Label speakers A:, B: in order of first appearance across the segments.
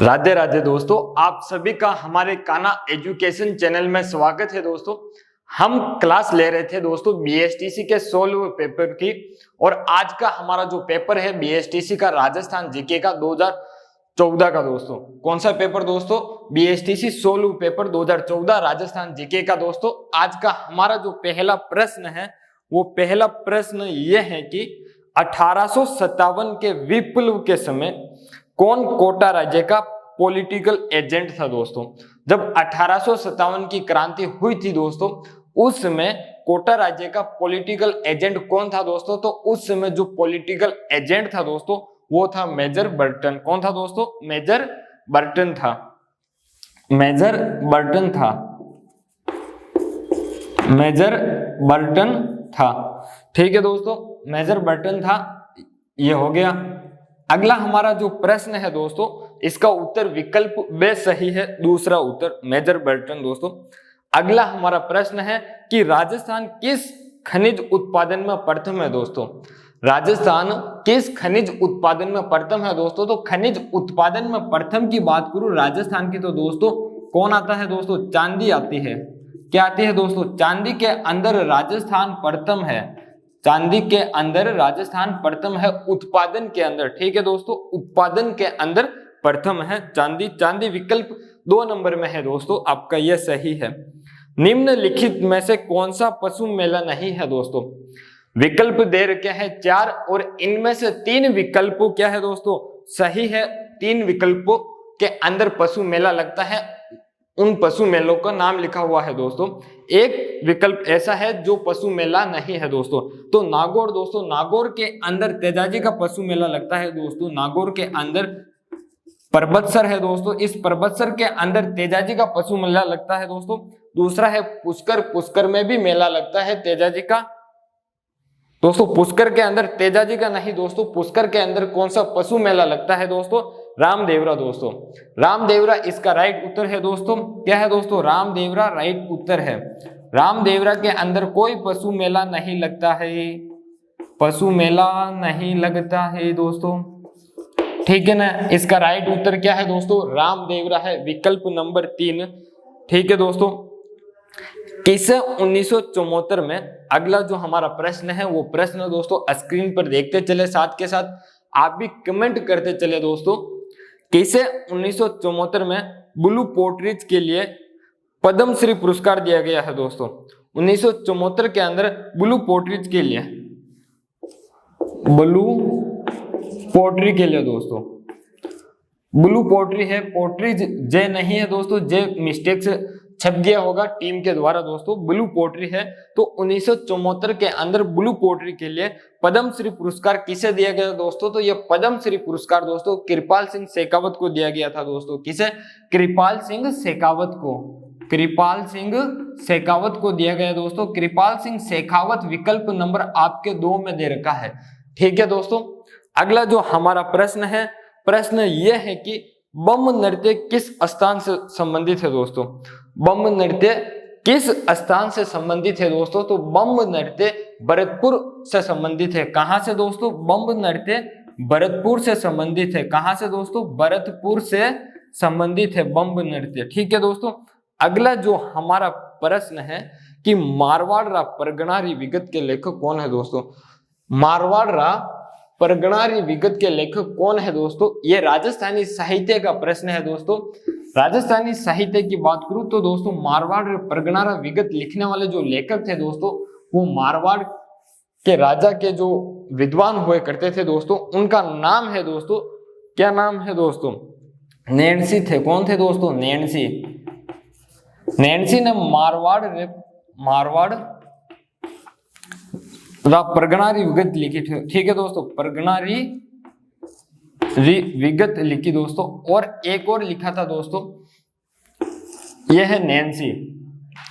A: राधे राधे दोस्तों, आप सभी का हमारे कान्हा एजुकेशन चैनल में स्वागत है। दोस्तों हम क्लास ले रहे थे दोस्तों बीएसटीसी के 16वें पेपर की, और आज का हमारा जो पेपर है बीएसटीसी का राजस्थान जीके का 2014 का। दोस्तों कौन सा पेपर दोस्तों? बीएसटीसी 16वें पेपर 2014 राजस्थान जीके का। दोस्तों आज का हमारा जो पहला प्रश्न है वो पहला प्रश्न ये है कि 1857 के विप्लव के समय कौन कोटा राज्य का पॉलिटिकल एजेंट था। दोस्तों जब 1857 की क्रांति हुई थी दोस्तों, उस समय कोटा राज्य का पॉलिटिकल एजेंट कौन था दोस्तों? तो उस समय जो पॉलिटिकल एजेंट था दोस्तों वो था मेजर बर्टन। कौन था दोस्तों? मेजर बर्टन था। मेजर बर्टन था। मेजर बर्टन था। ठीक है दोस्तों, मेजर बर्टन था। ये हो गया। अगला हमारा जो प्रश्न है दोस्तों, इसका उत्तर विकल्प बे सही है, दूसरा उत्तर मेजर बर्टन। दोस्तों अगला हमारा प्रश्न है कि राजस्थान किस खनिज उत्पादन में प्रथम है। दोस्तों राजस्थान किस खनिज उत्पादन में प्रथम है दोस्तों? तो खनिज उत्पादन में प्रथम की बात करूं राजस्थान की, तो दोस्तों कौन आता है दोस्तों? चांदी आती है। क्या आती है दोस्तों? चांदी के अंदर राजस्थान प्रथम है। चांदी के अंदर राजस्थान प्रथम है उत्पादन के अंदर। ठीक है दोस्तों, उत्पादन के अंदर प्रथम है चांदी। चांदी विकल्प 2 नंबर में है दोस्तों, आपका यह सही है। निम्नलिखित में से कौन सा पशु मेला नहीं है दोस्तों? विकल्प दे रखे हैं 4 और इनमें से 3 विकल्पों क्या है दोस्तों? सही है। 3 विकल्पों के अंदर पशु मेला लगता है, उन पशु मेलों का नाम लिखा हुआ है दोस्तों। एक विकल्प ऐसा है जो पशु मेला नहीं है दोस्तों, तो नागौर। दोस्तों नागौर के अंदर तेजाजी का पशु मेला लगता है दोस्तों। नागौर के अंदर परबतसर है दोस्तों, इस परबतसर के अंदर तेजाजी का पशु मेला लगता है दोस्तों। दूसरा है पुष्कर। पुष्कर में भी मेला लगता है तेजाजी का। दोस्तों पुष्कर के अंदर तेजाजी का नहीं दोस्तों, पुष्कर के अंदर कौन सा पशु मेला लगता है दोस्तों? रामदेवरा। दोस्तों रामदेवरा इसका राइट उत्तर है दोस्तों। क्या है दोस्तों? रामदेवरा राइट उत्तर है। रामदेवरा के अंदर कोई पशु मेला नहीं लगता है। पशु मेला नहीं लगता है दोस्तों। ठीक है ना, इसका राइट उत्तर क्या है दोस्तों? रामदेवरा है, विकल्प नंबर 3। ठीक है दोस्तों, किस 1974 में अगला जो हमारा प्रश्न है वो प्रश्न दोस्तों स्क्रीन पर देखते चले, साथ के साथ आप भी कमेंट करते चले दोस्तों। किसे 1974 में ब्लू पोर्ट्रीज के लिए पद्म श्री पुरस्कार दिया गया है दोस्तों? 1974 के अंदर ब्लू पोर्ट्रीज के लिए, ब्लू पोट्री के लिए दोस्तों, ब्लू पोट्री है, पोट्रीज जे नहीं है दोस्तों, जे मिस्टेक से छप गया होगा टीम के द्वारा दोस्तों। ब्लू पोट्री है। तो 1974 के अंदर ब्लू पोट्री के लिए पद्म श्री पुरस्कार किसे दिया गया दोस्तों? तो यह पद्म श्री पुरस्कार दोस्तों कृपाल सिंह शेखावत को दिया गया था दोस्तों। किसे? कृपाल सिंह शेखावत को। कृपाल सिंह शेखावत को दिया गया दोस्तों। कृपाल सिंह शेखावत विकल्प नंबर आपके 2 में दे रखा है। ठीक है दोस्तों, अगला जो हमारा प्रश्न है, प्रश्न यह है कि बम नृत्य किस स्थान से संबंधित है दोस्तों? बम नृत्य किस स्थान से संबंधित है दोस्तों? तो बम नृत्य भरतपुर से संबंधित है। कहां से दोस्तों? बम नृत्य भरतपुर से संबंधित है। कहां से दोस्तों? भरतपुर से संबंधित है बम नृत्य। ठीक है दोस्तों, अगला जो हमारा प्रश्न है कि मारवाड़ परगणारी विगत के लेखक कौन है दोस्तों? मारवाड़ परगणारी विगत के लेखक कौन है दोस्तों? ये राजस्थानी साहित्य का प्रश्न है दोस्तों। राजस्थानी साहित्य की बात करूं तो दोस्तों मारवाड़ परगणारा विगत लिखने वाले जो लेखक थे दोस्तों, वो मारवाड़ के राजा के जो विद्वान हुए करते थे दोस्तों, उनका नाम है दोस्तों, क्या नाम है दोस्तों? नैणसी थे। कौन थे दोस्तों? नैणसी। नैणसी ने मारवाड़ परगणारी विगत लिखी थी। ठीक है दोस्तों, परगणारी विगत लिखी दोस्तों। और एक और लिखा था दोस्तों, यह है नैणसी।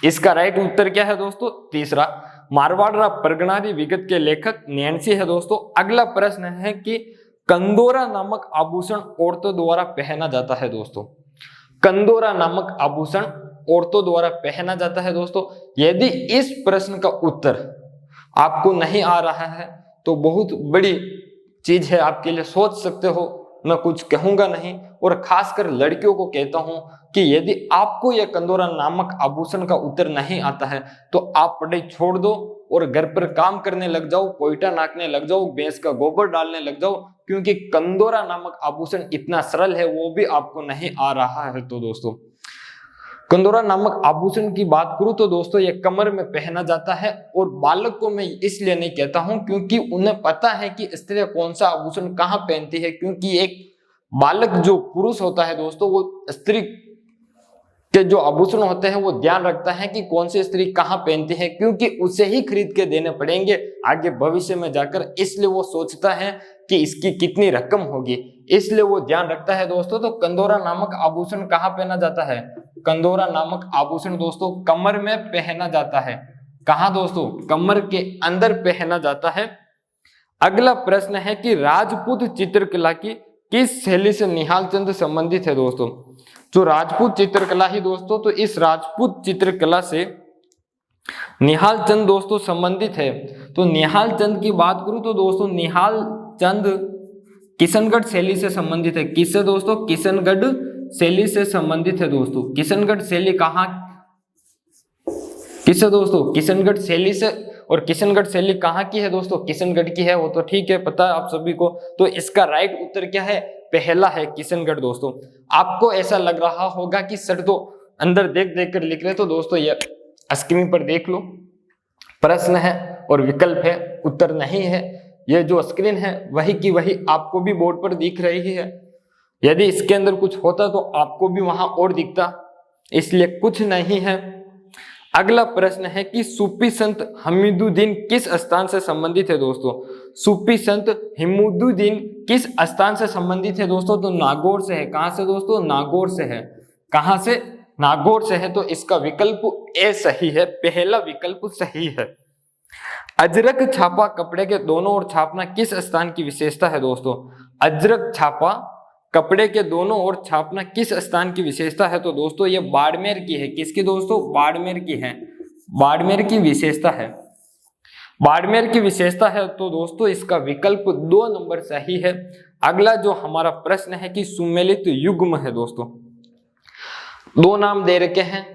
A: इसका राइट उत्तर क्या है दोस्तों? तीसरा। मारवाड़ परगणारी विगत के लेखक नैणसी है दोस्तों। अगला प्रश्न है कि कंदोरा नामक आभूषण औरतों द्वारा पहना जाता है दोस्तों। कंदोरा नामक आभूषण औरतों द्वारा पहना जाता है दोस्तों। यदि इस प्रश्न का उत्तर आपको नहीं आ रहा है तो बहुत बड़ी चीज है आपके लिए, सोच सकते हो मैं कुछ कहूंगा नहीं। और खासकर लड़कियों को कहता हूं कि यदि आपको यह कंदोरा नामक आभूषण का उत्तर नहीं आता है तो आप पढ़ाई छोड़ दो और घर पर काम करने लग जाओ, पोइटा नाकने लग जाओ, भैंस का गोबर डालने लग जाओ, क्योंकि कंदोरा नामक आभूषण इतना सरल है, वो भी आपको नहीं आ रहा है। तो दोस्तों कंदोरा नामक आभूषण की बात करूं तो दोस्तों ये कमर में पहना जाता है। और बालक को मैं इसलिए नहीं कहता हूं क्योंकि उन्हें पता है कि स्त्री कौन सा आभूषण कहां पहनती है, क्योंकि एक बालक जो पुरुष होता है दोस्तों वो स्त्री के जो आभूषण होते हैं वो ध्यान रखता है कि कौन सी स्त्री कहां पहनती है, क्योंकि उसे ही खरीद के देने पड़ेंगे आगे भविष्य में जाकर। इसलिए वो सोचता है कि इसकी कितनी रकम होगी, इसलिए वो ध्यान रखता है दोस्तों। तो कंदोरा नामक आभूषण कहां पहना जाता है? कंदोरा नामक आभूषण दोस्तों कमर में पहना जाता है। कहां दोस्तों? कमर के अंदर पहना जाता है। अगला प्रश्न है कि राजपूत चित्रकला की किस शैली से निहाल चंद संबंधित है दोस्तों? जो राजपूत चित्रकला ही दोस्तों, तो इस राजपूत चित्रकला से निहाल चंद दोस्तों संबंधित है। तो निहाल चंद की बात करूं तो दोस्तों निहाल चंद किशनगढ़ शैली से संबंधित है। किससे दोस्तों? किशनगढ़ शैली से संबंधित है दोस्तों। किशनगढ़ शैली कहां किससे दोस्तों? किशनगढ़ शैली से। और किशनगढ़ शैली कहां की है दोस्तों? किशनगढ़ की है, वो तो ठीक है, पता है आप सभी को। तो इसका राइट उत्तर क्या है? पहला है किशनगढ़ दोस्तों। आपको ऐसा लग रहा होगा कि सर तो अंदर देख देख कर लिख रहे, तो दोस्तों ये स्क्रीन पर देख लो, प्रश्न है और विकल्प है, उत्तर नहीं है। ये जो स्क्रीन है वही की वही आपको भी बोर्ड पर दिख रही है। यदि इसके अंदर कुछ होता तो आपको भी वहां और दिखता, इसलिए कुछ नहीं है। अगला प्रश्न है कि सूफी संत हमीदुद्दीन किस स्थान से संबंधित है दोस्तों? सूफी संत हिमुद्दीन किस स्थान से संबंधित है दोस्तों? तो नागौर से है। कहां से दोस्तों? नागौर से है। कहां से? नागौर से है। तो इसका विकल्प ए सही है, पहला विकल्प सही है। अजरक छापा कपड़े के दोनों ओर छापना किस स्थान की विशेषता है दोस्तों? अजरक छापा कपड़े के दोनों ओर छापना किस स्थान की विशेषता है? तो दोस्तों ये बाड़मेर की है। किसकी दोस्तों? बाड़मेर की है। बाड़मेर की विशेषता है। बाड़मेर की विशेषता है। तो दोस्तों इसका विकल्प 2 नंबर सही है। अगला जो हमारा प्रश्न है कि सुमेलित युग्म है दोस्तों, 2 नाम दे रखे हैं,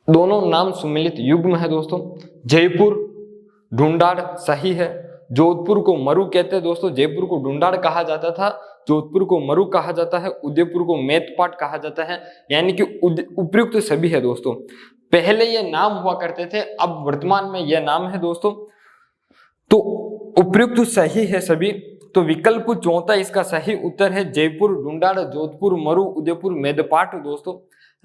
A: दोनों नाम सुमेलित युग्म है दोस्तों। जयपुर ढूंढाड़ सही है। जोधपुर को मरु कहते हैं दोस्तों। जयपुर को ढूंढाड़ कहा जाता था, जोधपुर को मरु कहा जाता है, उदयपुर को मेतपाट कहा जाता है, यानी कि उपयुक्त सभी है दोस्तों। पहले ये नाम हुआ करते थे, अब वर्तमान में यह नाम है दोस्तों। तो उपयुक्त सही है सभी। तो विकल्प चौथा इसका सही उत्तर है जयपुर ढूंढाड़, जोधपुर, मरु, उदयपुर, मेदपाट दोस्तों।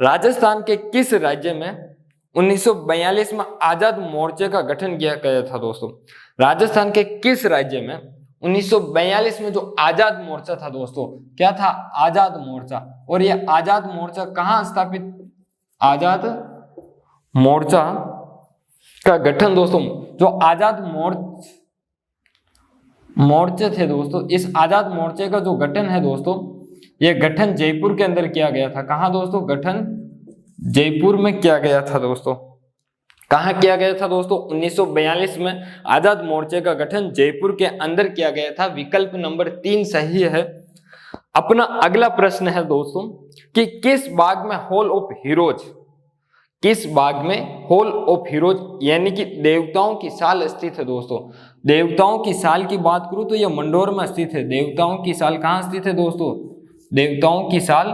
A: राजस्थान के किस राज्य में 1942 में आजाद मोर्चे का गठन किया गया था दोस्तों? राजस्थान के किस राज्य में 1942 में जो आजाद मोर्चा था दोस्तों, क्या था? आजाद मोर्चा। और यह आजाद मोर्चा कहां स्थापित? आजाद मोर्चा का गठन दोस्तों, जो आजाद मोर्चे थे दोस्तों, इस आजाद मोर्चे का जो गठन है दोस्तों, यह गठन जयपुर के अंदर किया गया था। कहां दोस्तों? गठन जयपुर में किया गया था दोस्तों। कहां किया गया था दोस्तों? 1942 में आजाद मोर्चे का गठन जयपुर के अंदर किया गया था। विकल्प नंबर 3 सही है। अपना अगला प्रश्न है दोस्तों कि किस बाग में हॉल ऑफ हीरोज, किस बाग में हॉल ऑफ हीरोज यानी कि देवताओं की साल स्थित है दोस्तों? देवताओं की साल की बात करूं तो यह मंडोर में स्थित है। देवताओं की साल कहां स्थित है दोस्तों? देवताओं की साल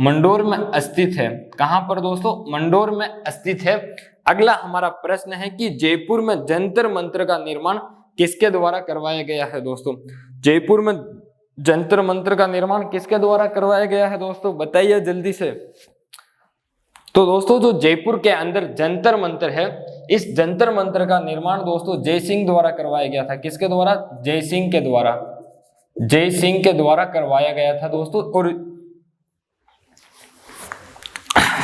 A: मंडोर में स्थित है। कहां पर दोस्तों? मंडोर में स्थित है। अगला हमारा प्रश्न है कि जयपुर में जंतर मंत्र का निर्माण किसके द्वारा करवाया गया है दोस्तों? जयपुर में जंतर मंत्र का निर्माण किसके द्वारा करवाया गया है दोस्तों? बताइए जल्दी से। तो दोस्तों जो जयपुर के अंदर जंतर मंत्र है, इस जंतर मंत्र का निर्माण दोस्तों जय सिंह द्वारा करवाया गया था। किसके द्वारा? जय सिंह के द्वारा। जय सिंह के द्वारा करवाया गया था दोस्तों। और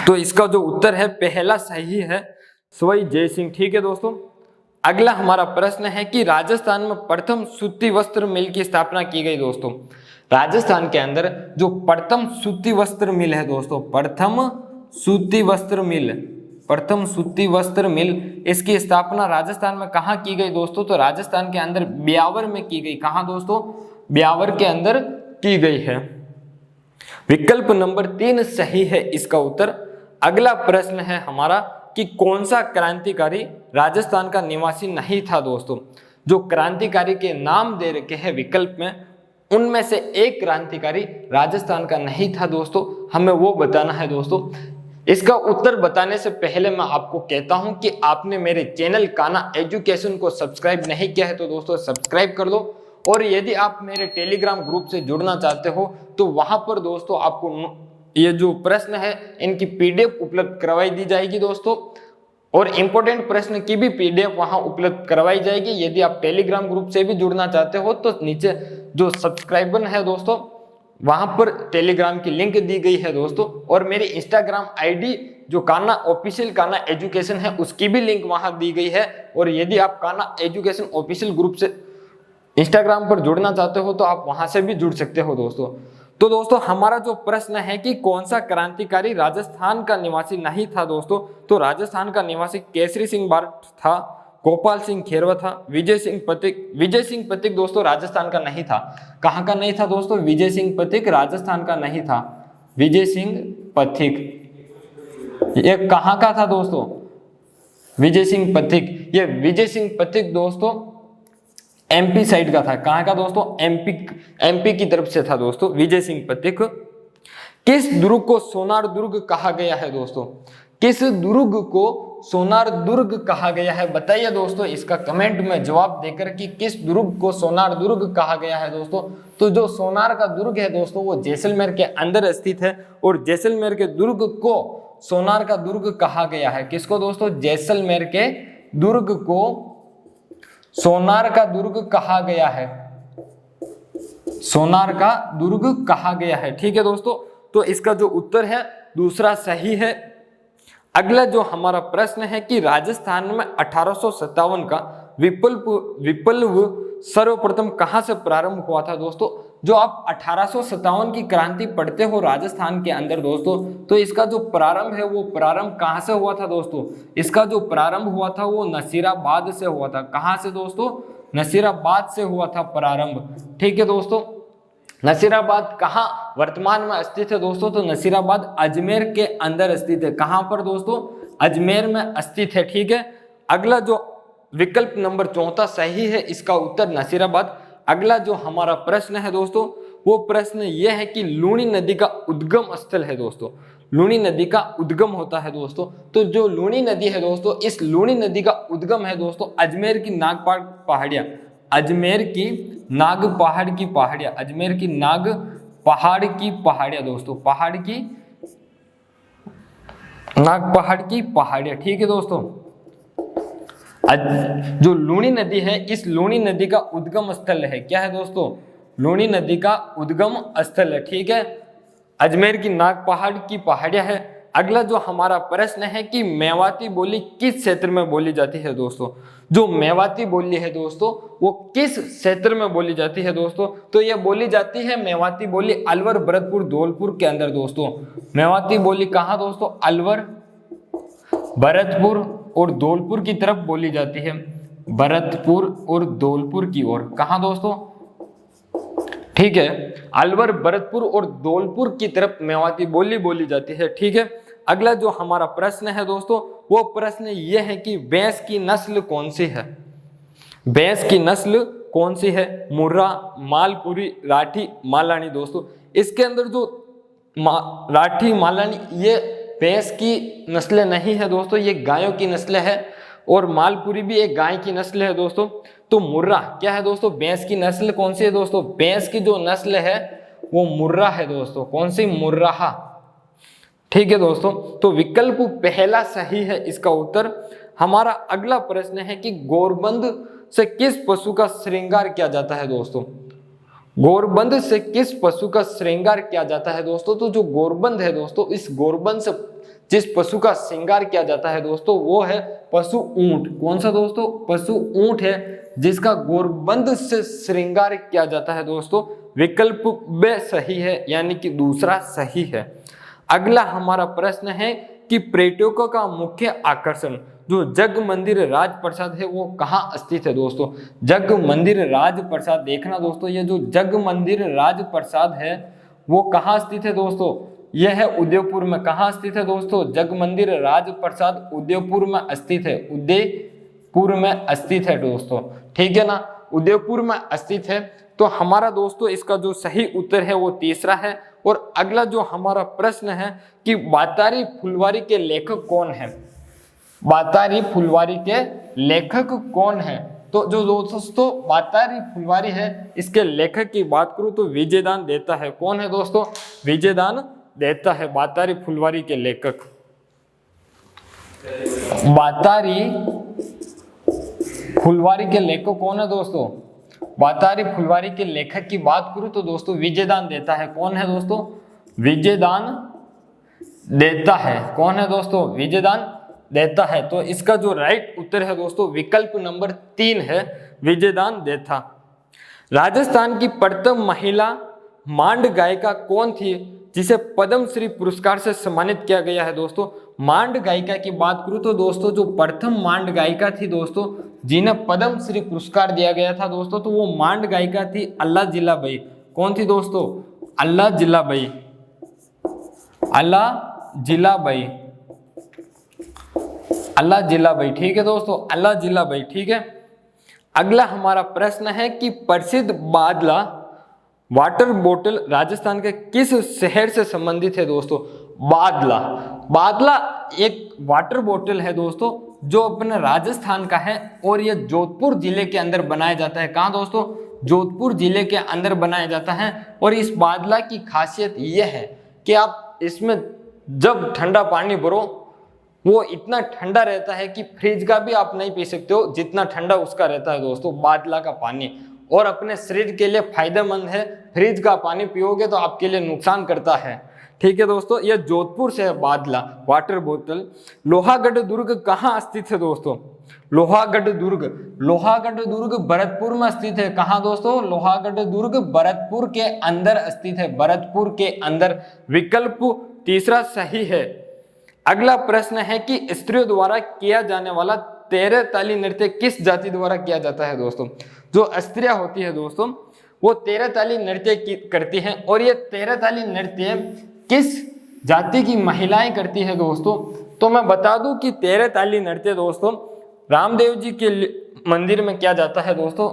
A: तो इसका जो उत्तर है पहला सही है, सवाई जय सिंह। ठीक है दोस्तों। अगला हमारा प्रश्न है कि राजस्थान में प्रथम सूती वस्त्र मिल की स्थापना की गई दोस्तों। राजस्थान के अंदर जो प्रथम सूती वस्त्र मिल है दोस्तों, प्रथम सूती वस्त्र मिल, प्रथम सूती वस्त्र मिल, इसकी स्थापना राजस्थान में कहां की गई दोस्तों? तो राजस्थान के अंदर ब्यावर में की गई। कहां दोस्तों? ब्यावर के अंदर की गई है। विकल्प नंबर 3 सही है इसका उत्तर। अगला प्रश्न है हमारा कि कौन सा क्रांतिकारी राजस्थान का निवासी नहीं था दोस्तों। जो क्रांतिकारी के नाम दे रखे हैं विकल्प में, उनमें से एक क्रांतिकारी राजस्थान का नहीं था दोस्तों, हमें वो बताना है दोस्तों। इसका उत्तर बताने से पहले मैं आपको कहता हूं कि आपने मेरे चैनल कान्हा एजुकेशन को सब्सक्राइब नहीं किया है तो दोस्तों सब्सक्राइब कर दो, और यदि आप मेरे टेलीग्राम ग्रुप से जुड़ना चाहते हो तो वहां पर दोस्तों आपको ये जो प्रश्न है इनकी पीडीएफ उपलब्ध करवाई दी जाएगी दोस्तों, और इंपॉर्टेंट प्रश्न की भी पीडीएफ वहां उपलब्ध करवाई जाएगी। यदि आप टेलीग्राम ग्रुप से भी जुड़ना चाहते हो तो नीचे जो सब्सक्राइबर है दोस्तों वहां पर टेलीग्राम की लिंक दी गई है दोस्तों, और मेरी इंस्टाग्राम आईडी जो कान्हा ऑफिशियल कान्हा एजुकेशन है उसकी भी लिंक वहां दी गई है। और यदि आप कान्हा एजुकेशन ऑफिशियल ग्रुप से इंस्टाग्राम पर जुड़ना चाहते हो तो आप वहां से भी जुड़ सकते हो दोस्तों। तो दोस्तों हमारा जो प्रश्न है कि कौन सा क्रांतिकारी राजस्थान का निवासी नहीं था दोस्तों, तो राजस्थान का निवासी केसरी सिंह बारठ था, गोपाल सिंह खेरवा था, विजय सिंह पथिक। विजय सिंह पथिक दोस्तों राजस्थान का नहीं था। कहाँ का नहीं था दोस्तों? विजय सिंह पथिक राजस्थान का नहीं था। विजय सिंह पथिक ये कहाँ का था दोस्तों? विजय सिंह पथिक, ये विजय सिंह पथिक दोस्तों एमपी साइड का था। कहाँ का दोस्तों? एमपी की तरफ से था दोस्तों विजय सिंह पथिक। किस दुर्ग को सोनार दुर्ग कहा गया है दोस्तों? किस दुर्ग को सोनार दुर्ग कहा गया है? बताइए दोस्तों इसका कमेंट में जवाब देकर कि किस दुर्ग को सोनार दुर्ग कहा गया है दोस्तों। तो जो सोनार का दुर्ग है दोस्तों वो जैसलमेर के अंदर स्थित है, और जैसलमेर के दुर्ग को सोनार का दुर्ग कहा गया है। किसको दोस्तों? जैसलमेर के दुर्ग को सोनार का दुर्ग कहा गया है। सोनार का दुर्ग कहा गया है। ठीक है दोस्तों, तो इसका जो उत्तर है दूसरा सही है। अगला जो हमारा प्रश्न है कि राजस्थान में 1857 का विप्लव सर्वप्रथम कहां से प्रारंभ हुआ था दोस्तों? जो आप 1857 की क्रांति पढ़ते हो राजस्थान के अंदर दोस्तों, तो इसका जो प्रारंभ है वो प्रारंभ कहां से हुआ था दोस्तों? इसका जो प्रारंभ हुआ था वो नसीराबाद से हुआ था। कहां से दोस्तों? नसीराबाद से हुआ था प्रारंभ। ठीक है दोस्तों, नसीराबाद कहाँ वर्तमान में स्थित है दोस्तों? तो नसीराबाद अजमेर के अंदर स्थित है। कहां पर दोस्तों? अजमेर में स्थित है। ठीक है, अगला जो विकल्प नंबर 14 सही है इसका उत्तर नसीराबाद। अगला जो हमारा प्रश्न है दोस्तों वो प्रश्न ये है कि लूणी नदी का उद्गम स्थल है दोस्तों। लूणी नदी का उद्गम होता है दोस्तों, तो जो लूणी नदी है दोस्तों, इस लूणी नदी का उद्गम है दोस्तों अजमेर की नागपाड़ पहाड़ियां। अजमेर की नाग पहाड़ की पहाड़ियां, अजमेर की नाग पहाड़ की पहाड़ियां दोस्तों, पहाड़ की नाग पहाड़ की पहाड़ियां। ठीक है दोस्तों, जो लूणी नदी है इस लूणी नदी का उद्गम स्थल है। क्या है दोस्तों? लूणी नदी का उद्गम स्थल है। ठीक है, अजमेर की नाग पहाड़ की पहाड़ियां है। अगला जो हमारा प्रश्न है कि मेवाती बोली किस क्षेत्र में बोली जाती है दोस्तों? जो मेवाती बोली है दोस्तों वो किस क्षेत्र में बोली जाती है दोस्तों? तो ये बोली जाती है मेवाती बोली अलवर, भरतपुर, धौलपुर के अंदर दोस्तों। मेवाती बोली कहाँ दोस्तों? अलवर, भरतपुर और धौलपुर की तरफ बोली जाती है। भरतपुर और धौलपुर की ओर। कहाँ दोस्तों? ठीक है, अलवर, भरतपुर और धौलपुर की तरफ मेवाती बोली बोली जाती है। ठीक है, अगला जो हमारा प्रश्न है दोस्तों वो प्रश्न ये है कि भैंस की नस्ल कौन सी है? भैंस की नस्ल कौन सी है? मुर्रा, मालपुरी, राठी, मालानी दोस्तों। इसके अंदर जो राठी, मालानी ये भैंस की नस्लें नहीं है दोस्तों, ये गायों की नस्लें है, और मालपुरी भी एक गाय की नस्ल है दोस्तों। तो मुर्रा क्या है दोस्तों? भैंस की नस्ल कौन सी है दोस्तों? भैंस की जो नस्ल है वो मुर्रा है दोस्तों। कौन सी? मुर्राहा। ठीक है दोस्तों, तो विकल्प पहला सही है इसका उत्तर। हमारा अगला प्रश्न है कि गोरबंद से किस पशु का श्रृंगार किया जाता है दोस्तों? गोरबंद से किस पशु का श्रृंगार किया जाता है दोस्तों? तो जो गोरबंद है दोस्तों, इस गोरबंद से जिस पशु का श्रृंगार किया जाता है दोस्तों वो है पशु ऊंट। कौन सा दोस्तों? पशु ऊंट है जिसका गोरबंद से श्रृंगार किया जाता है दोस्तों। विकल्प ब सही है, यानी कि दूसरा सही है। अगला हमारा प्रश्न है कि पर्यटकों का मुख्य आकर्षण जो जग मंदिर राजप्रसाद है वो कहाँ स्थित है दोस्तों? जग मंदिर राजप्रसाद, देखना दोस्तों, ये जो जग मंदिर राजप्रसाद है वो कहाँ स्थित है दोस्तों? यह है उदयपुर में। कहाँ स्थित है दोस्तों? जग मंदिर राजप्रसाद उदयपुर में स्थित है, उदयपुर में स्थित है दोस्तों, ठीक है ना, उदयपुर में स्थित है। तो हमारा दोस्तों इसका जो सही उत्तर है वो तीसरा है। और अगला जो हमारा प्रश्न है कि बातारी फुलवारी के लेखक कौन है? बातारी फुलवारी के लेखक कौन है? तो जो दोस्तों बातारी फुलवारी है इसके लेखक की बात करूं तो विजयदान देता है। कौन है दोस्तों? विजयदान देता है, बातारी फुलवारी के लेखक। बातारी फुलवारी के लेखक कौन है दोस्तों? बातारी फुलवारी के लेखक की बात करूं तो दोस्तों विजयदान देता है। कौन है दोस्तों? विजयदान देता है। कौन है दोस्तों? विजयदान देता है। तो इसका जो राइट उत्तर है दोस्तों विकल्प नंबर 3 है, विजयदान देता। राजस्थान की प्रथम महिला मांड गायिका कौन थी जिसे पद्मश्री पुरस्कार से सम्मानित किया गया है दोस्तों? मांड गायिका की बात करूं तो दोस्तों जो प्रथम मांड गायिका थी दोस्तों जिन्हें पद्मश्री पुरस्कार दिया गया था दोस्तों, तो वो मांड गायिका थी अल्लाह जिलाबाई। कौन थी दोस्तों? अल्लाह जिलाबाई, अल्लाह जिलाबाई, अल्लाह जिलाबाई, ठीक है दोस्तों, अल्लाह जिलाबाई, ठीक है। अगला हमारा प्रश्न है कि प्रसिद्ध बादला वाटर बोतल राजस्थान के किस शहर से संबंधित है दोस्तों? बादला, बादला एक वाटर बोतल है दोस्तों जो अपने राजस्थान का है और यह जोधपुर जिले के अंदर बनाया जाता है। कहाँ दोस्तों? जोधपुर जिले के अंदर बनाया जाता है। और इस बादला की खासियत यह है कि आप इसमें जब ठंडा पानी भरो वो इतना ठंडा रहता है कि फ्रिज का भी आप नहीं पी सकते हो, जितना ठंडा उसका रहता है दोस्तों बादला का पानी। और अपने शरीर के लिए फायदेमंद है, फ्रिज का पानी पियोगे तो आपके लिए नुकसान करता है, ठीक है दोस्तों। यह जोधपुर से है बादला वाटर बोतल। लोहागढ़ दुर्ग कहाँ स्थित है दोस्तों? लोहागढ़ दुर्ग, लोहागढ़ दुर्ग भरतपुर में स्थित है। कहाँ दोस्तों? लोहागढ़ दुर्ग भरतपुर के अंदर स्थित है, भरतपुर के अंदर। विकल्प तीसरा सही है। अगला प्रश्न है कि स्त्रियों द्वारा किया जाने वाला 13 ताली नृत्य किस जाति द्वारा किया जाता है दोस्तों? जो स्त्रियां होती है दोस्तों वो 13 ताली नृत्य करती हैं। और ये 13 ताली नृत्य किस जाति की महिलाएं करती है दोस्तों? तो मैं बता दूं कि 13 ताली नृत्य दोस्तों रामदेव जी के मंदिर में किया जाता है दोस्तों।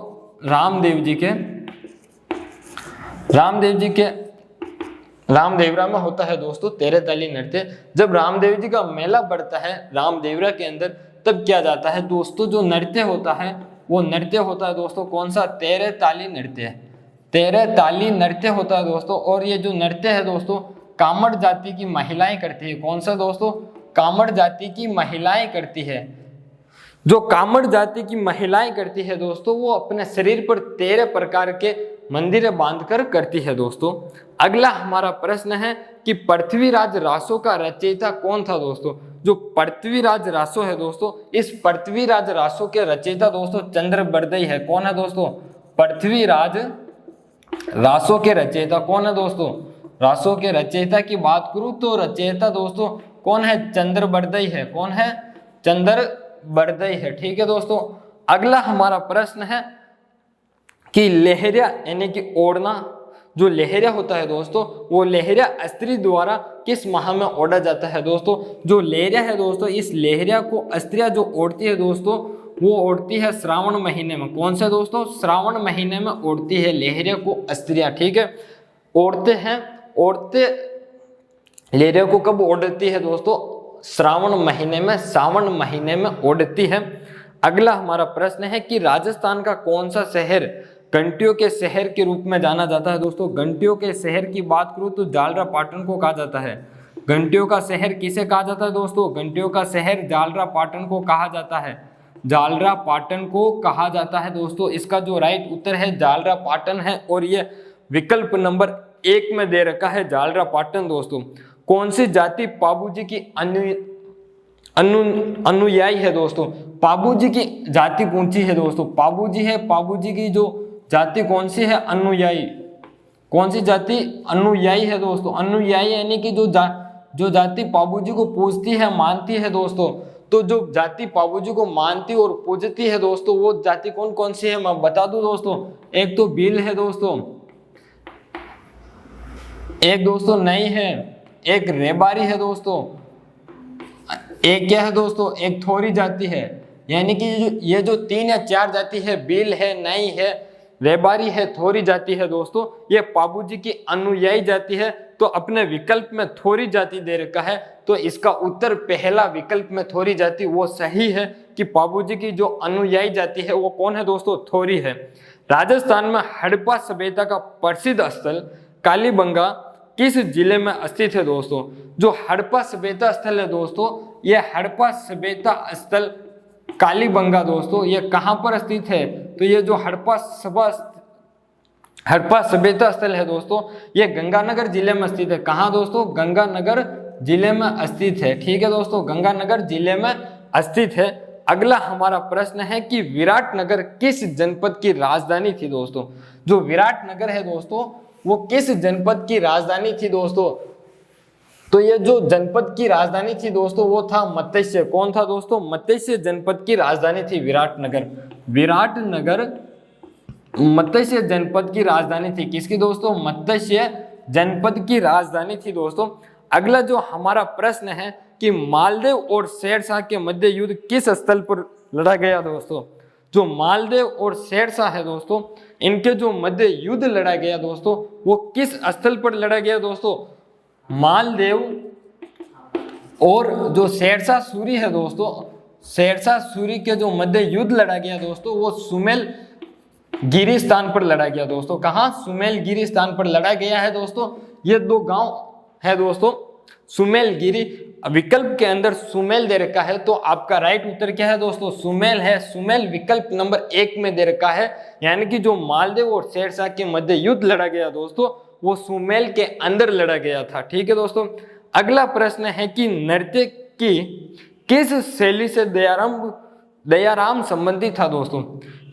A: रामदेव जी के रामदेवरा में होता है दोस्तों 13 ताली नृत्य। जब रामदेव जी का मेला बढ़ता है रामदेवरा के अंदर तब किया जाता है दोस्तों। जो नृत्य होता है वो नृत्य होता है दोस्तों कौन सा? 13 ताली नृत्य, 13 ताली नृत्य होता है दोस्तों। और ये जो नृत्य है दोस्तों कामड़ जाति की महिलाएं करती है। कौन सा दोस्तों? कामड़ जाति की महिलाएं करती है। जो कामड़ जाति की महिलाएं करती है दोस्तों वो अपने शरीर पर 13 प्रकार के मंदिरें बांधकर करती है दोस्तों। अगला हमारा प्रश्न है कि पृथ्वीराज रासो का रचयिता कौन था दोस्तों? जो पृथ्वीराज रासो है दोस्तों इस पृथ्वीराज रासो के रचयिता दोस्तों चंद्रबरदई है। कौन है दोस्तों? पृथ्वीराज रासो के रचयिता कौन है दोस्तों? रासो के रचयिता की बात करूं तो रचयिता दोस्तों कौन है? चंद्रबरदई है। कौन है? चंद्रबरदई है, ठीक है दोस्तों। अगला हमारा प्रश्न है कि लहरिया यानी कि ओढ़ना, जो लहरिया होता है दोस्तों वो लहरिया स्त्री द्वारा किस माह में ओढ़ा जाता है दोस्तों? जो लहरिया है दोस्तों इस लहरिया को स्त्रियां जो ओढ़ती है दोस्तों वो ओढ़ती है श्रावण महीने में। कौन से दोस्तों? श्रावण महीने में ओढ़ती है लहरिया को स्त्रियां, ठीक है। ओढ़ते हैं, ओढ़ते लहरिया को कब ओढ़ती है दोस्तों? श्रावण महीने में, सावन महीने में ओढ़ती है। अगला हमारा प्रश्न है कि राजस्थान का कौन सा शहर घंटियों के शहर के रूप में जाना जाता है दोस्तों? घंटियों के शहर की बात करूं तो जालरा पाटन को कहा जाता है। घंटियों का शहर किसे कहा जाता है दोस्तों? घंटियों का शहर जालरा पाटन को कहा जाता है, जालरा पाटन को कहा जाता है दोस्तों। इसका जो राइट उत्तर है जालरा पाटन है और ये विकल्प नंबर 1 में दे रखा है जालरा पाटन दोस्तों। कौन सी जाति पाबूजी की अनुयायी है दोस्तों? पाबूजी की जाति कौन सी है दोस्तों? पाबूजी है, पाबूजी की जो जाति कौन सी है? अनुयायी। कौन सी जाति? अनुयायी है दोस्तों। अनुयायी यानी कि जो जाति पाबूजी को पूजती है, मानती है दोस्तों, तो जो जाति पाबूजी को मानती और पूजती है दोस्तों, वो जाति कौन कौन सी है मैं बता दूं दोस्तों। एक तो भील है दोस्तों, एक दोस्तों नई है, एक रेबारी है दोस्तों, एक क्या है दोस्तों, एक थोरी जाति है। यानी कि ये जो 3 या 4 जाति है, भील है, नई है, रेबारी है, थोरी जाति है दोस्तों, ये पाबूजी की अनुयायी जाति है। तो अपने विकल्प में थोरी जाति दे रखा है, तो इसका उत्तर पहला विकल्प में थोरी जाति वो सही है कि पाबूजी की जो अनुयायी जाति है वो कौन है दोस्तों, थोरी है। राजस्थान में हड़प्पा सभ्यता का प्रसिद्ध स्थल कालीबंगा किस जिले में स्थित है दोस्तों। जो हड़प्पा सभ्यता स्थल है दोस्तों, ये हड़प्पा सभ्यता स्थल कालीबंगा दोस्तों, ये कहां पर स्थित है, तो ये जो हड़प्पा सभ्यता स्थल है दोस्तों, ये गंगानगर जिले में स्थित है। कहां दोस्तों, गंगानगर जिले में स्थित है। ठीक है दोस्तों, गंगानगर जिले में स्थित है। अगला हमारा प्रश्न है कि विराटनगर किस जनपद की राजधानी थी दोस्तों। जो विराटनगर है दोस्तों, वो किस जनपद की राजधानी थी दोस्तों, तो ये जो जनपद की राजधानी थी दोस्तों वो था मत्स्य। कौन था दोस्तों, मत्स्य जनपद की राजधानी थी विराटनगर। विराटनगर मत्स्य जनपद की राजधानी थी। किसकी दोस्तों, मत्स्य जनपद की राजधानी थी दोस्तों। अगला जो हमारा प्रश्न है कि मालदेव और शेरशाह के मध्य युद्ध किस स्थल पर लड़ा गया दोस्तों। जो मालदेव और शेरशाह है दोस्तों, इनके जो मध्य युद्ध लड़ा गया दोस्तों, वो किस स्थल पर लड़ा गया दोस्तों। मालदेव और जो शेरशाह सूरी है दोस्तों, शेरशाह सूरी के जो मध्य युद्ध लड़ा गया दोस्तों, वो सुमेल गिरी स्थान पर लड़ा गया दोस्तों। कहां, सुमेल गिरी स्थान पर लड़ा गया है दोस्तों। ये 2 गांव है दोस्तों, सुमेल गिरी। विकल्प के अंदर सुमेल दे रखा है, तो आपका राइट उत्तर क्या है दोस्तों, सुमेल है। सुमेल विकल्प नंबर 1 में दे रखा है। यानी कि जो मालदेव और शेरशाह के मध्य युद्ध लड़ा गया दोस्तों, वो सुमेल के अंदर लड़ा गया था। ठीक है दोस्तों। अगला प्रश्न है कि नृत्य की किस शैली से दयाराम संबंधित था दोस्तों।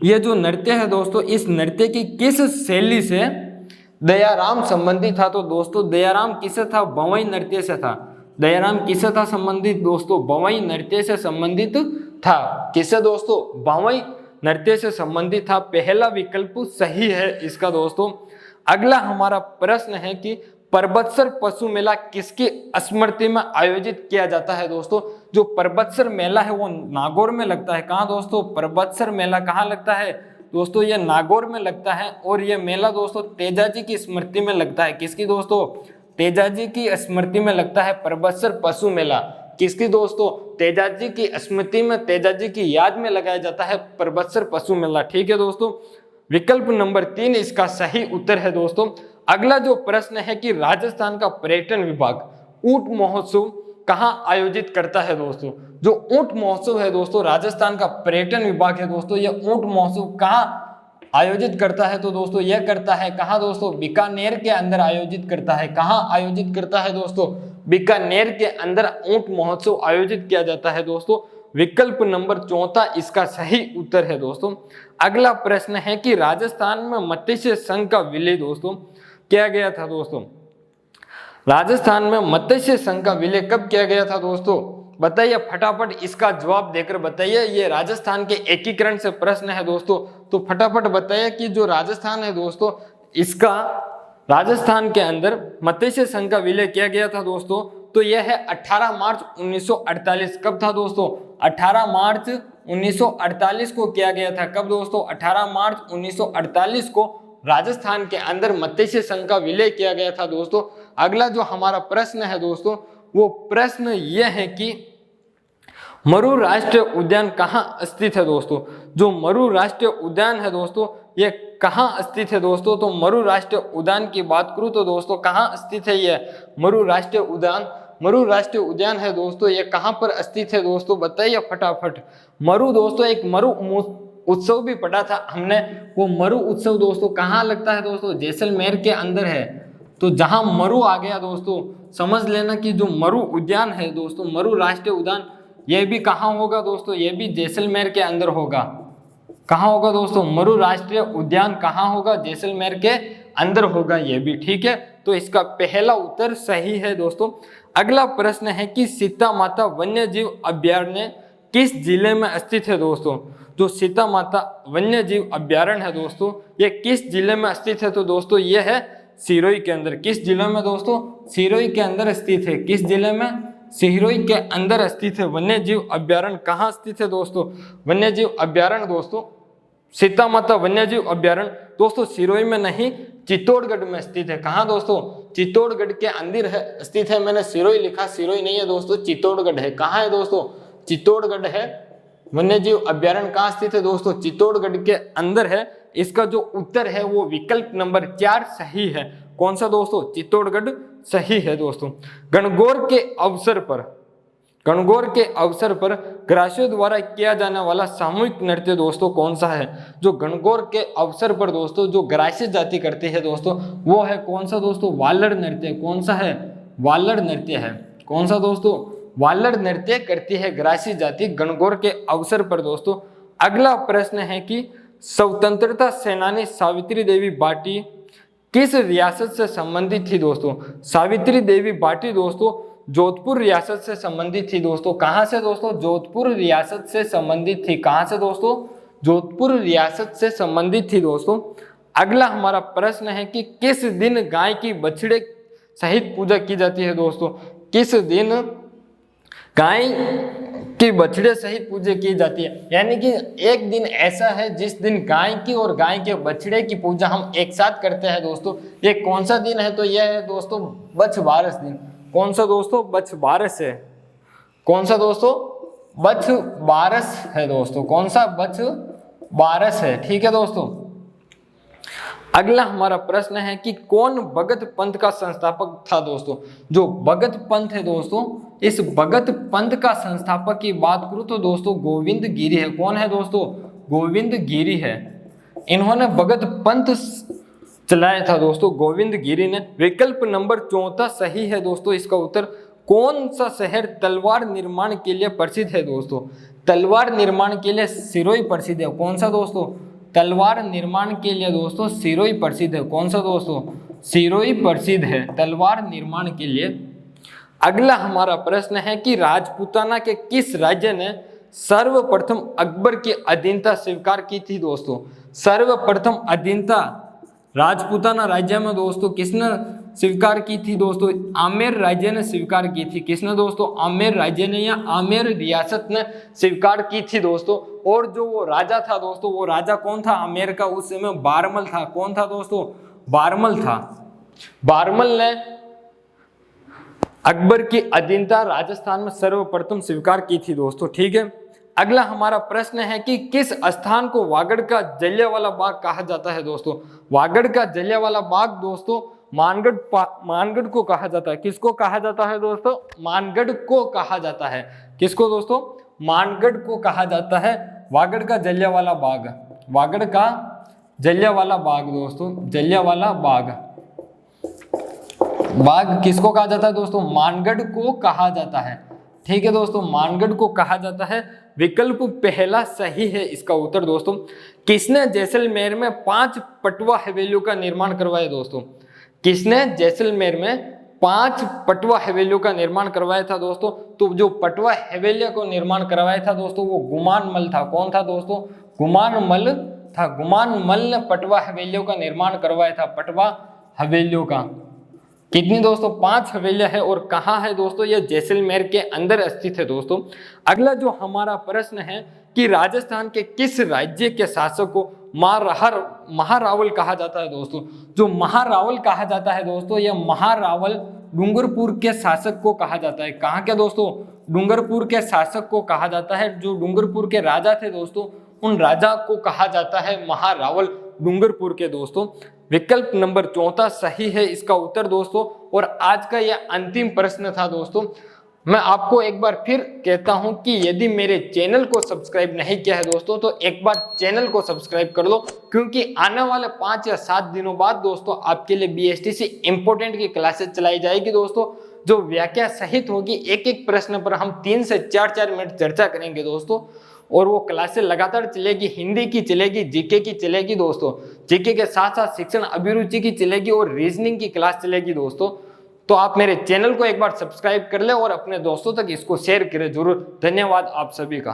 A: ये जो नृत्य है दोस्तों, इस नृत्य की किस शैली से दयाराम संबंधित था, तो दोस्तों दयाराम किससे था, बवई नृत्य से था। दयाराम किससे था संबंधित दोस्तों, बवई नृत्य से संबंधित था। किससे दोस्तों, बवई नृत्य से संबंधित था। पहला विकल्प सही है इसका दोस्तों। अगला हमारा प्रश्न है कि परबतसर पशु मेला किसकी स्मृति में आयोजित किया जाता है दोस्तों। जो परबतसर मेला है वो नागौर में लगता है। कहाँ दोस्तों, परबतसर मेला कहाँ लगता है दोस्तों, ये नागौर में लगता है। और ये मेला दोस्तों तेजाजी की स्मृति में लगता है। किसकी दोस्तों, तेजाजी की स्मृति में लगता है परबतसर पशु मेला। किसकी दोस्तों, तेजाजी की स्मृति में, तेजाजी की याद में लगाया जाता है परबतसर पशु मेला। ठीक है दोस्तों, विकल्प नंबर 3 इसका सही उत्तर है दोस्तों। अगला जो प्रश्न है कि राजस्थान का पर्यटन विभाग ऊंट महोत्सव कहां आयोजित करता है दोस्तों। जो ऊंट महोत्सव है दोस्तों, राजस्थान का पर्यटन विभाग है दोस्तों, यह ऊंट महोत्सव कहां आयोजित करता है, तो दोस्तों यह करता है कहां दोस्तों, बीकानेर के अंदर आयोजित करता है। कहां आयोजित करता है दोस्तों, बीकानेर के अंदर ऊंट महोत्सव आयोजित किया जाता है दोस्तों। विकल्प नंबर 4 इसका सही उत्तर है दोस्तों। अगला प्रश्न है कि राजस्थान में मत्स्य संघ का विलय दोस्तों किया गया था दोस्तों। राजस्थान में मत्स्य संघ का विलय कब किया गया था दोस्तों, बताइए फटाफट इसका जवाब देकर बताइए। ये राजस्थान के एकीकरण से प्रश्न है दोस्तों, तो फटाफट बताइए कि जो राजस्थान है दोस्तों, इसका राजस्थान के अंदर मत्स्य संघ का विलय किया गया था दोस्तों। तो यह है 18 मार्च 1948। कब था दोस्तों, 18 मार्च 1948 को किया गया था। कब दोस्तों, 18 मार्च 1948 को राजस्थान के अंदर मत्स्य संघ का विलय किया गया था दोस्तों। अगला जो हमारा प्रश्न है दोस्तों, वो प्रश्न यह है कि मरु राष्ट्रीय उद्यान कहाँ स्थित है दोस्तों। जो मरु राष्ट्रीय उद्यान है दोस्तों, ये कहाँ स्थित है दोस्तों। तो मरु राष्ट्रीय उद्यान की बात करूँ तो दोस्तों कहाँ स्थित है ये मरु राष्ट्रीय उद्यान। मरु राष्ट्रीय उद्यान है दोस्तों, ये कहाँ पर स्थित है दोस्तों, बताइए फटाफट। मरु दोस्तों, एक मरु उत्सव भी पढ़ा था हमने, वो मरु उत्सव दोस्तों कहाँ लगता है दोस्तों, जैसलमेर के अंदर है। तो जहां मरु आ गया दोस्तों, समझ लेना कि जो मरु उद्यान है दोस्तों, मरु राष्ट्रीय उद्यान, ये भी कहाँ होगा दोस्तों, ये भी जैसलमेर के अंदर होगा। कहाँ होगा दोस्तों, मरु राष्ट्रीय उद्यान कहाँ होगा, जैसलमेर के अंदर होगा ये भी। ठीक है, तो इसका पहला उत्तर सही है दोस्तों। अगला प्रश्न है कि सीता माता वन्य जीव अभयारण्य किस जिले में स्थित है दोस्तों? जो सीता माता वन्य जीव अभ्यारण्य है दोस्तों, ये किस जिले में स्थित है? तो दोस्तों ये है सिरोही के अंदर। किस जिले में दोस्तों? सिरोही के अंदर स्थित है। किस जिले में? सिरोही के अंदर स्थित है। वन्य जीव अभ्यारण्य कहाँ स्थित है दोस्तों? वन्य जीव अभ्यारण्य दोस्तों सीता माता वन्य जीव अभ्यारण्य दोस्तों सिरोही में नहीं, चित्तौड़गढ़ में स्थित है। कहाँ दोस्तों? चित्तौड़गढ़ के अंदर है, स्थित है। मैंने सिरोही लिखा, सिरोही नहीं है दोस्तों, चित्तौड़गढ़ है। कहाँ है दोस्तों? चित्तौड़गढ़ है। वन्य जीव अभ्यारण्य कहाँ स्थित है दोस्तों? चित्तौड़गढ़ के अंदर है। इसका जो उत्तर है वो विकल्प नंबर 4 सही है। कौन सा दोस्तों? चित्तौड़गढ़ सही है दोस्तों। गणगौर के अवसर पर, गणगौर के अवसर पर ग्रासियों द्वारा किया जाने वाला सामूहिक नृत्य दोस्तों कौन सा है? जो गणगौर के अवसर पर दोस्तों जो ग्रासीय जाति करती है दोस्तों वो है कौन सा दोस्तों? वालड़ नृत्य। कौन सा है? वालड़ नृत्य है। कौन सा दोस्तों? वालड़ नृत्य करती है ग्रासीय जाति गणगौर के अवसर पर दोस्तों। अगला प्रश्न है कि स्वतंत्रता सेनानी सावित्री देवी बाटी किस रियासत से संबंधित थी दोस्तों? सावित्री देवी बाटी दोस्तों जोधपुर रियासत से संबंधित थी दोस्तों। कहां से दोस्तों? जोधपुर रियासत से संबंधित थी। कहां से दोस्तों? जोधपुर रियासत से संबंधित थी दोस्तों। अगला हमारा प्रश्न है कि किस दिन गाय की बछड़े सहित पूजा की जाती है दोस्तों? किस दिन गाय की बछड़े सहित पूजा की जाती है? यानी कि एक दिन ऐसा है जिस दिन गाय की और गाय के बछड़े की पूजा हम एक साथ करते हैं दोस्तों। ये कौन सा दिन है? तो यह है दोस्तों बछ बारस दिन। कौन सा दोस्तों? बछ बारस है। कौन सा दोस्तों? बछ बारस है दोस्तों। कौन सा? बछ बारस है। ठीक है दोस्तों। अगला हमारा प्रश्न है कि कौन भगत पंथ का संस्थापक था दोस्तों? जो भगत पंथ है दोस्तों, इस भगत पंथ का संस्थापक की बात करूं तो दोस्तों गोविंद गिरी है। कौन है दोस्तों? गोविंद गिरी है। इन्होंने भगत पंथ चलाया था दोस्तों गोविंद गिरी ने। विकल्प नंबर 14 सही है दोस्तों। इसका उत्तर कौन सा शहर तलवार निर्माण के लिए प्रसिद्ध है दोस्तों? तलवार निर्माण के लिए सिरोही प्रसिद्ध है। कौन सा दोस्तों? तलवार निर्माण के लिए दोस्तों सिरोही प्रसिद्ध है। कौन सा दोस्तों? सिरोही प्रसिद्ध है तलवार निर्माण के लिए। अगला हमारा प्रश्न है कि राजपूताना के किस राज्य ने सर्वप्रथम अकबर की अधीनता स्वीकार की थी दोस्तों? सर्वप्रथम अधीनता राजपूताना राज्य में दोस्तों किसने स्वीकार की थी दोस्तों? आमेर राज्य ने स्वीकार की थी। किसने दोस्तों? आमेर राज्य ने या आमेर रियासत ने स्वीकार की थी दोस्तों। और जो वो राजा था दोस्तों, वो राजा कौन था आमेर का? उस समय बारमल था। कौन था दोस्तों? बारमल था। बारमल ने अकबर की अधीनता राजस्थान में सर्वप्रथम स्वीकार की थी दोस्तों। ठीक है। अगला हमारा प्रश्न है कि किस स्थान को वागड़ का जलियांवाला बाग कहा जाता है दोस्तों? वागड़ का जलियांवाला बाग दोस्तों मानगढ़ को कहा जाता है। किसको कहा जाता है दोस्तों? मानगढ़ को कहा जाता है। किसको दोस्तों? मानगढ़ को कहा जाता है। वागड़ का जलियांवाला बाग, वागड़ का जलियांवाला बाग दोस्तों, जलियांवाला बाग किसको कहा जाता है दोस्तों? मानगढ़ को कहा जाता है। ठीक है दोस्तों, मानगढ़ को कहा जाता है। विकल्प पहला सही है इसका उत्तर दोस्तों। किसने जैसलमेर में 5 पटवा हवेलियों का निर्माण करवाया दोस्तों? किसने जैसलमेर में 5 पटवा हवेलियों का निर्माण करवाया था दोस्तों? तो जो पटवा हवेलियों को निर्माण करवाया था दोस्तों वो गुमान मल था। कौन था दोस्तों? गुमान मल था। गुमान मल ने पटवा हवेलियों का निर्माण करवाया था। पटवा हवेलियों का कितनी दोस्तों? 5 हवेलियां है। और कहाँ है दोस्तों? ये जैसलमेर के अंदर स्थित है दोस्तों। अगला जो हमारा प्रश्न है कि राजस्थान के किस राज्य के शासक को महारावल कहा जाता है दोस्तों? जो महारावल कहा जाता है दोस्तों, यह महारावल डूंगरपुर के शासक को कहा जाता है। कहाँ के दोस्तों? डूंगरपुर के शासक को कहा जाता है। जो डूंगरपुर के राजा थे दोस्तों, उन राजा को कहा जाता है महारावल डूंगरपुर के दोस्तों। विकल्प नंबर 14 सही है इसका उत्तर दोस्तों। और आज का यह अंतिम प्रश्न था दोस्तों। मैं आपको एक बार फिर कहता हूं कि यदि मेरे चैनल को सब्सक्राइब नहीं किया है दोस्तों तो एक बार चैनल को सब्सक्राइब कर लो, क्योंकि आने वाले 5 या 7 दिनों बाद दोस्तों आपके लिए BSTC इंपोर्टेंट की क्लासेस चलाई जाएगी दोस्तों। जो व्याख्या सहित होगी, एक एक प्रश्न पर हम 3 से 4 मिनट चर्चा करेंगे दोस्तों। और वो क्लासेस लगातार चलेगी। हिंदी की चलेगी, जीके की चलेगी दोस्तों, जीके के साथ साथ शिक्षण अभिरुचि की चलेगी और रीजनिंग की क्लास चलेगी दोस्तों। तो आप मेरे चैनल को एक बार सब्सक्राइब कर ले और अपने दोस्तों तक इसको शेयर करें जरूर। धन्यवाद आप सभी का।